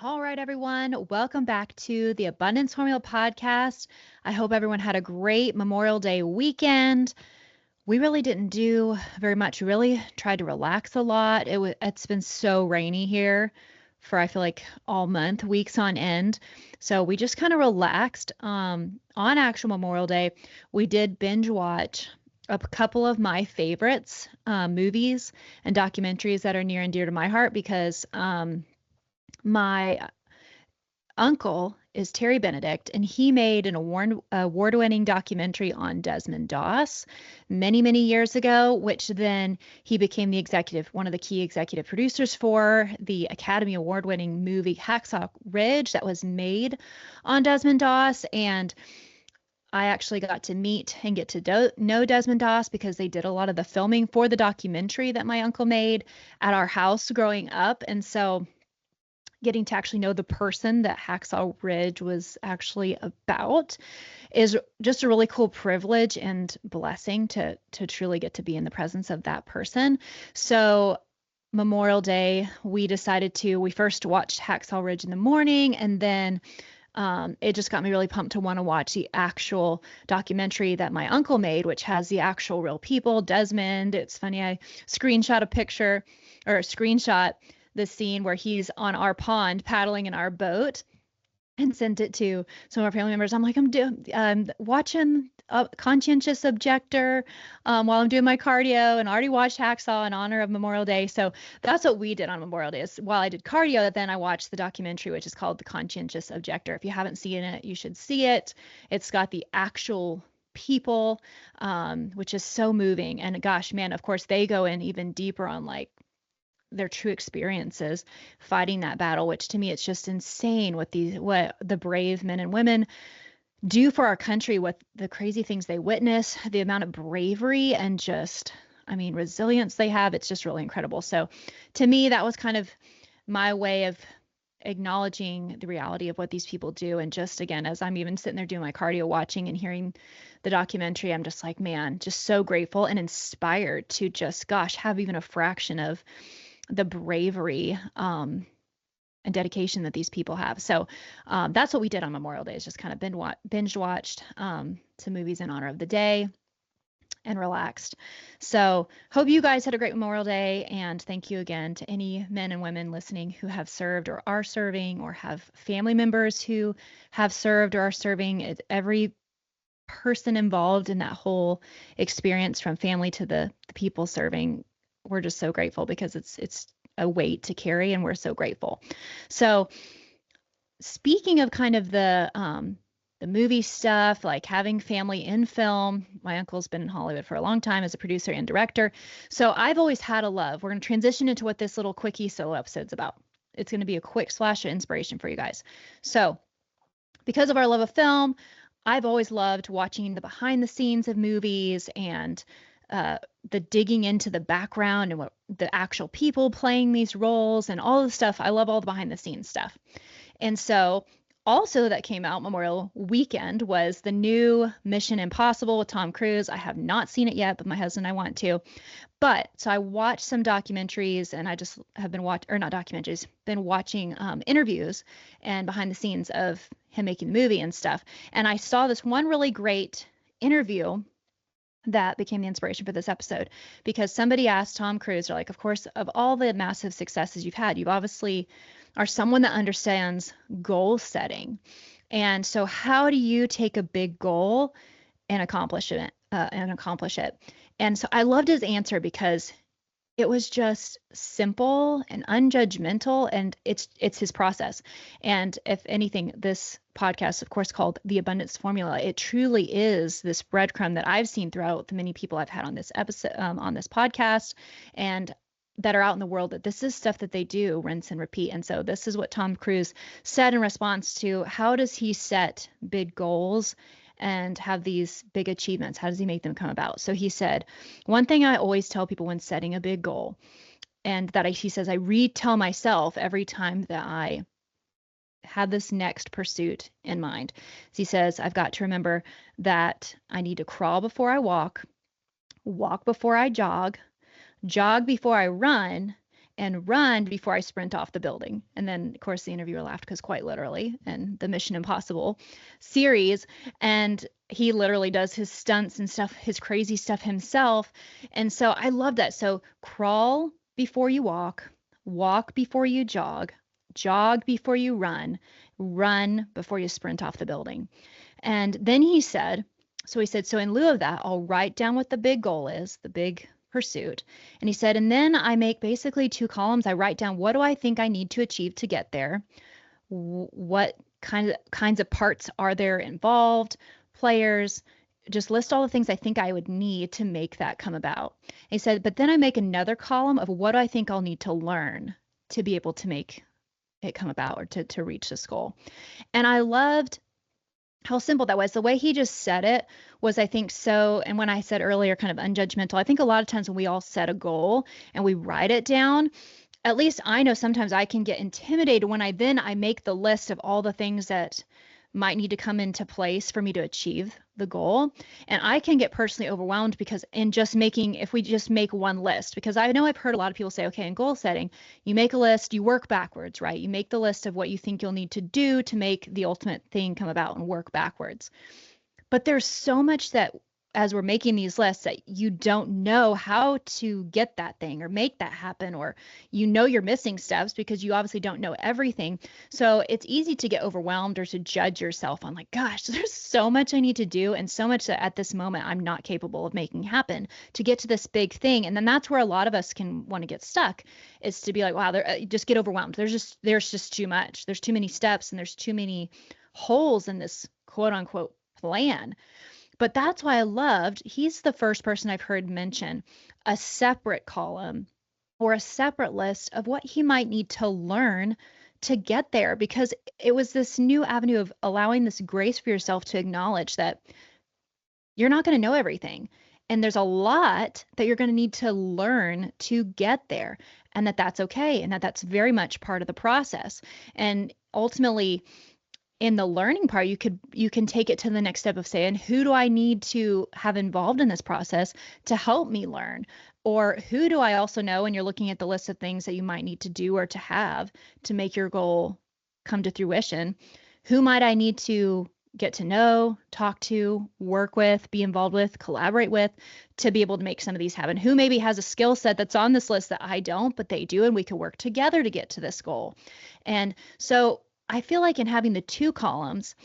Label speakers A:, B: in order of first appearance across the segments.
A: All right, everyone. Welcome back to the Abundance Formula podcast. I hope everyone had a great Memorial Day weekend. We really didn't do very much. We really tried to relax a lot. It's been so rainy here for I feel like all month, weeks on end. So we just kind of relaxed. On actual Memorial Day, we did binge watch a couple of my favorites, movies and documentaries that are near and dear to my heart because my uncle is Terry Benedict, and he made an award-winning documentary on Desmond Doss many years ago, which then he became one of the key executive producers for the Academy Award-winning movie Hacksaw Ridge that was made on Desmond Doss. And I actually got to meet and get to know Desmond Doss because they did a lot of the filming for the documentary that my uncle made at our house growing up. And so getting to actually know the person that Hacksaw Ridge was actually about is just a really cool privilege and blessing to truly get to be in the presence of that person. So Memorial Day, we first watched Hacksaw Ridge in the morning, and then it just got me really pumped to want to watch the actual documentary that my uncle made, which has the actual real people, Desmond. It's funny, I screenshot the scene where he's on our pond paddling in our boat and sent it to some of our family members. I'm watching a Conscientious Objector while I'm doing my cardio, and already watched Hacksaw in honor of Memorial Day. So that's what we did on Memorial Day. Is while I did cardio, then I watched the documentary, which is called The Conscientious Objector. If you haven't seen it, you should see it. It's got the actual people, which is so moving. And gosh, man, of course, they go in even deeper on like their true experiences fighting that battle, which to me it's just insane what the brave men and women do for our country, what the crazy things they witness, the amount of bravery and just resilience they have. It's just really incredible. So to me, that was kind of my way of acknowledging the reality of what these people do. And just again, as I'm even sitting there doing my cardio, watching and hearing the documentary, I'm just like, man, just so grateful and inspired to just, gosh, have even a fraction of the bravery and dedication that these people have. So that's what we did on Memorial Day, is just kind of binge watched some movies in honor of the day and relaxed. So hope you guys had a great Memorial Day, and thank you again to any men and women listening who have served or are serving or have family members who have served or are serving. Every person involved in that whole experience, from family to the people serving, we're just so grateful because it's a weight to carry, and we're so grateful. So speaking of kind of the movie stuff, like having family in film, my uncle's been in Hollywood for a long time as a producer and director. So I've always had a love. We're going to transition into what this little quickie solo episode's about. It's going to be a quick splash of inspiration for you guys. So because of our love of film, I've always loved watching the behind the scenes of movies and the digging into the background and what the actual people playing these roles and all the stuff. I love all the behind the scenes stuff. And so also that came out Memorial weekend was the new Mission Impossible with Tom Cruise. I have not seen it yet, but my husband and I want to. But so I watched some documentaries, and I just have been been watching interviews and behind the scenes of him making the movie and stuff. And I saw this one really great interview that became the inspiration for this episode, because somebody asked Tom Cruise, they're like, of course, of all the massive successes you've had, you've obviously are someone that understands goal setting. And so how do you take a big goal and accomplish it? And so I loved his answer because it was just simple and unjudgmental, and it's his process. And if anything, this podcast, of course, called The Abundance Formula, it truly is this breadcrumb that I've seen throughout the many people I've had on this episode, on this podcast, and that are out in the world, that this is stuff that they do rinse and repeat. And so this is what Tom Cruise said in response to how does he set big goals and have these big achievements? How does he make them come about? So he said, one thing I always tell people when setting a big goal, and that he says I retell myself every time that I have this next pursuit in mind. So he says, I've got to remember that I need to crawl before I walk before I jog before I run, and run before I sprint off the building. And then, of course, the interviewer laughed because quite literally, and the Mission Impossible series. And he literally does his stunts and stuff, his crazy stuff himself. And so I love that. So crawl before you walk, walk before you jog before you run before you sprint off the building. And then he said, so in lieu of that, I'll write down what the big goal is, the big pursuit. And he said, and then I make basically 2 columns. I write down what do I think I need to achieve to get there? What kinds of parts are there involved? Players, just list all the things I think I would need to make that come about. And he said, but then I make another column of what do I think I'll need to learn to be able to make it come about or to reach this goal. And I loved how simple that was. The way he just said it was, I think, so, and when I said earlier, kind of unjudgmental, I think a lot of times when we all set a goal and we write it down, at least I know sometimes I can get intimidated when I make the list of all the things that might need to come into place for me to achieve the goal. And I can get personally overwhelmed because if we just make one list, because I know I've heard a lot of people say, okay, in goal setting, you make a list, you work backwards, right? You make the list of what you think you'll need to do to make the ultimate thing come about and work backwards. But there's so much that as we're making these lists that you don't know how to get that thing or make that happen, or you're missing steps because you obviously don't know everything. So it's easy to get overwhelmed or to judge yourself on like, gosh, there's so much I need to do and so much that at this moment I'm not capable of making happen to get to this big thing. And then that's where a lot of us can want to get stuck, is to be like, wow, just get overwhelmed. There's just too much. There's too many steps and there's too many holes in this quote unquote plan. But that's why he's the first person I've heard mention a separate column or a separate list of what he might need to learn to get there, because it was this new avenue of allowing this grace for yourself to acknowledge that you're not going to know everything. And there's a lot that you're going to need to learn to get there, and that's okay. And that's very much part of the process. And ultimately, in the learning part, you can take it to the next step of saying, who do I need to have involved in this process to help me learn? Or who do I also know, when you're looking at the list of things that you might need to do or to have to make your goal come to fruition, who might I need to get to know, talk to, work with, be involved with, collaborate with, to be able to make some of these happen? Who maybe has a skill set that's on this list that I don't, but they do, and we can work together to get to this goal. And so I feel like in having the 2 columns,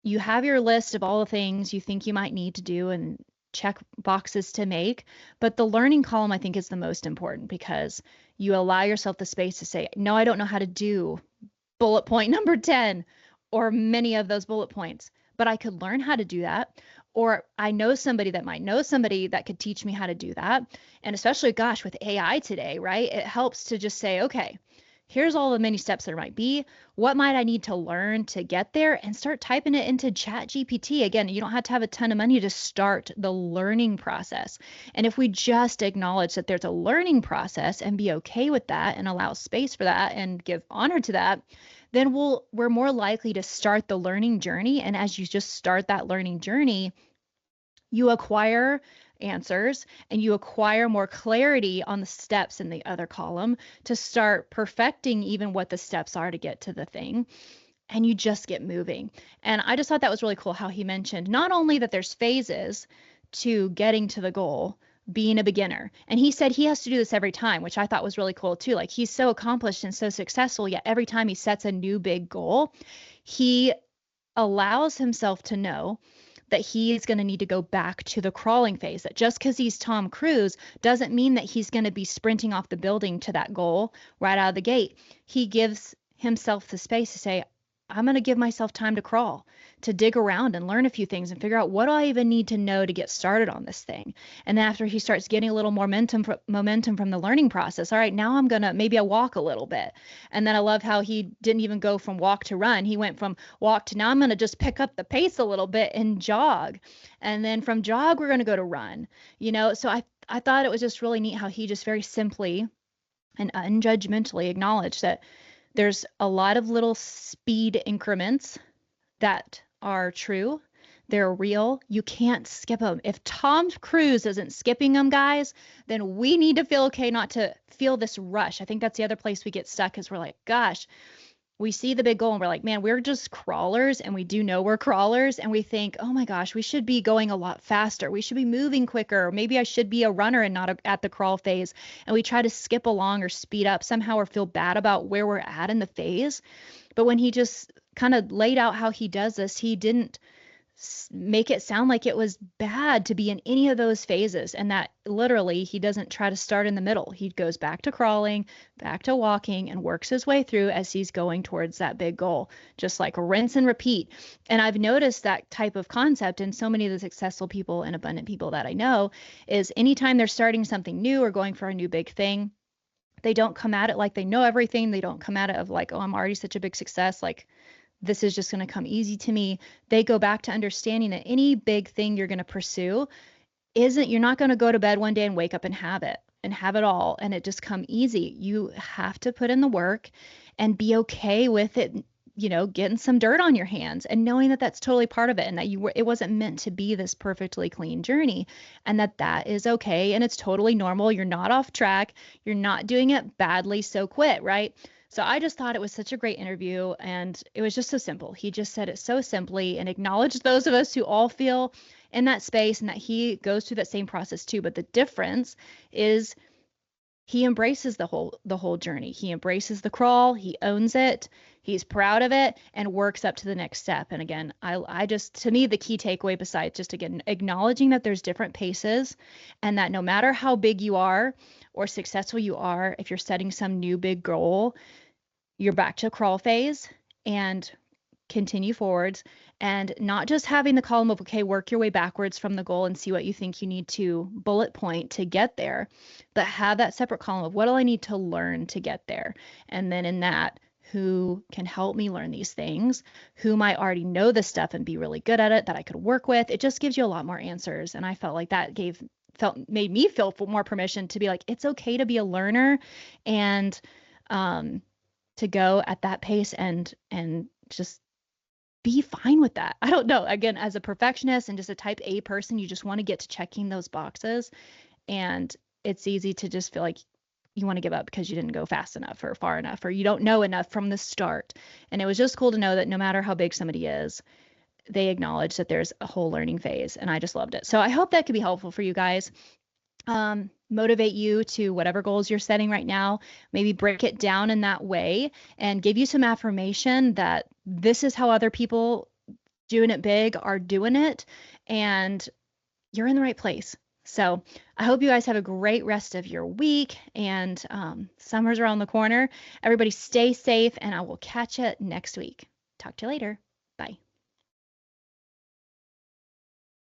A: you have your list of all the things you think you might need to do and check boxes to make. But the learning column, I think, is the most important, because you allow yourself the space to say, no, I don't know how to do bullet point number 10 or many of those bullet points, but I could learn how to do that. Or I know somebody that might know somebody that could teach me how to do that. And especially, gosh, with AI today, right? It helps to just say, okay, here's all the many steps there might be. What might I need to learn to get there? And start typing it into ChatGPT. Again, you don't have to have a ton of money to start the learning process. And if we just acknowledge that there's a learning process and be okay with that and allow space for that and give honor to that, then we're more likely to start the learning journey. And as you just start that learning journey, you acquire answers and you acquire more clarity on the steps in the other column to start perfecting even what the steps are to get to the thing. And you just get moving. And I just thought that was really cool how he mentioned not only that there's phases to getting to the goal, being a beginner. And he said he has to do this every time, which I thought was really cool too. Like, he's so accomplished and so successful, yet every time he sets a new big goal, he allows himself to know that he is going to need to go back to the crawling phase. That just because he's Tom Cruise doesn't mean that he's going to be sprinting off the building to that goal right out of the gate. He gives himself the space to say, I'm going to give myself time to crawl, to dig around and learn a few things and figure out what do I even need to know to get started on this thing. And then after he starts getting a little more momentum from the learning process, all right, now maybe I walk a little bit. And then I love how he didn't even go from walk to run. He went from walk to, now I'm going to just pick up the pace a little bit and jog. And then from jog, we're going to go to run, So I thought it was just really neat how he just very simply and unjudgmentally acknowledged that there's a lot of little speed increments that are true. They're real. You can't skip them. If Tom Cruise isn't skipping them, guys, then we need to feel okay not to feel this rush. I think that's the other place we get stuck is we're like, gosh, we see the big goal and we're like, man, we're just crawlers and we do know we're crawlers and we think, oh my gosh, we should be going a lot faster. We should be moving quicker. Or maybe I should be a runner and not at the crawl phase. And we try to skip along or speed up somehow or feel bad about where we're at in the phase. But when he just kind of laid out how he does this, he didn't make it sound like it was bad to be in any of those phases, and that literally he doesn't try to start in the middle. He goes back to crawling, back to walking, and works his way through as he's going towards that big goal, just like rinse and repeat. And I've noticed that type of concept in so many of the successful people and abundant people that I know is anytime they're starting something new or going for a new big thing, they don't come at it like they know everything. They don't come at it of like, oh, I'm already such a big success, like this is just going to come easy to me. They go back to understanding that any big thing you're going to pursue you're not going to go to bed one day and wake up and have it all and it just come easy. You have to put in the work and be okay with it, getting some dirt on your hands and knowing that that's totally part of it and that it wasn't meant to be this perfectly clean journey and that is okay and it's totally normal. You're not off track. You're not doing it badly, so quit, right? So I just thought it was such a great interview and it was just so simple. He just said it so simply and acknowledged those of us who all feel in that space and that he goes through that same process too. But the difference is he embraces the whole journey. He embraces the crawl, he owns it, he's proud of it and works up to the next step. And again, I just, to me, the key takeaway besides just again acknowledging that there's different paces and that no matter how big you are or successful you are, if you're setting some new big goal, you're back to crawl phase and continue forwards and not just having the column of, okay, work your way backwards from the goal and see what you think you need to bullet point to get there, but have that separate column of what do I need to learn to get there? And then in that, who can help me learn these things, who might already know this stuff and be really good at it that I could work with. It just gives you a lot more answers. And I felt like that made me feel more permission to be like, it's okay to be a learner and, to go at that pace and just be fine with that. I don't know. Again, as a perfectionist and just a type A person, you just want to get to checking those boxes. And it's easy to just feel like you want to give up because you didn't go fast enough or far enough, or you don't know enough from the start. And it was just cool to know that no matter how big somebody is, they acknowledge that there's a whole learning phase. And I just loved it. So I hope that could be helpful for you guys. Motivate you to whatever goals you're setting right now, maybe break it down in that way and give you some affirmation that this is how other people doing it big are doing it and you're in the right place. So I hope you guys have a great rest of your week and summer's around the corner. Everybody stay safe and I will catch you next week. Talk to you later. Bye.